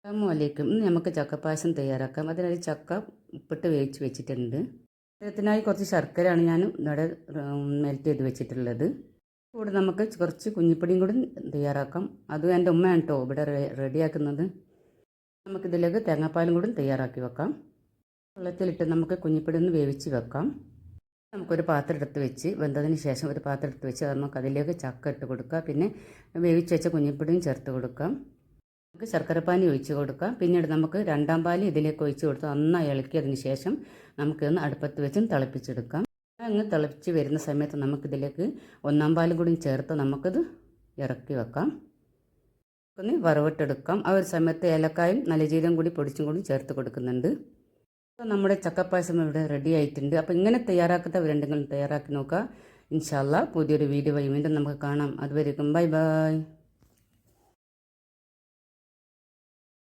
അസ്സലാമു ഇന്ന് നമുക്ക് ചക്കപ്പായസം തയ്യാറാക്കാം. അതിനൊരു ചക്ക ഉപ്പിട്ട് വേവിച്ച് വെച്ചിട്ടുണ്ട്. ഇതിനായി കുറച്ച് ശർക്കരയാണ് ഞാൻ ഇവിടെ മെൽറ്റ് ചെയ്ത് വെച്ചിട്ടുള്ളത്. കൂടെ നമുക്ക് കുറച്ച് കുഞ്ഞിപ്പൊടിയും കൂടി തയ്യാറാക്കാം. അതും എൻ്റെ ഉമ്മയാണ് കേട്ടോ ഇവിടെ റെഡിയാക്കുന്നത്. നമുക്കിതിലേക്ക് തേങ്ങാപ്പാലും കൂടി തയ്യാറാക്കി വെക്കാം. വെള്ളത്തിലിട്ട് നമുക്ക് കുഞ്ഞിപ്പൊടി ഒന്ന് വേവിച്ച് വെക്കാം. നമുക്കൊരു പാത്രം എടുത്ത് വെച്ച് വെന്തതിന് ശേഷം ഒരു പാത്രം എടുത്ത് വെച്ച് നമുക്ക് അതിലേക്ക് ചക്ക ഇട്ട് കൊടുക്കുക. പിന്നെ വേവിച്ച് വെച്ച കുഞ്ഞിപ്പൊടിയും ചേർത്ത് കൊടുക്കാം. നമുക്ക് ശർക്കരപ്പാനി ഒഴിച്ച് കൊടുക്കാം. പിന്നീട് നമുക്ക് രണ്ടാം പാല് ഇതിലേക്ക് ഒഴിച്ച് കൊടുത്ത് നന്നായി ഇളക്കിയതിന് ശേഷം നമുക്കൊന്ന് അടുപ്പത്ത് വെച്ചും തിളപ്പിച്ചെടുക്കാം. അങ്ങ് തിളപ്പിച്ച് വരുന്ന സമയത്ത് നമുക്കിതിലേക്ക് ഒന്നാം പാലും കൂടി ചേർത്ത് നമുക്കത് ഇറക്കി വെക്കാം. ഒന്ന് വറവിട്ടെടുക്കാം. ആ ഒരു സമയത്ത് ഏലക്കായും നല്ല ജീരകം കൂടി പൊടിച്ചും കൂടി ചേർത്ത് കൊടുക്കുന്നുണ്ട്. അപ്പോൾ നമ്മുടെ ചക്കപ്പായസം ഇവിടെ റെഡി ആയിട്ടുണ്ട്. അപ്പോൾ ഇങ്ങനെ തയ്യാറാക്കുന്നവരുണ്ടെങ്കിലും തയ്യാറാക്കി നോക്കുക. ഇൻഷാ അല്ലാഹ് പുതിയൊരു വീഡിയോ വീണ്ടും നമുക്ക് കാണാം. അതുവരെയും ബൈ ബൈ.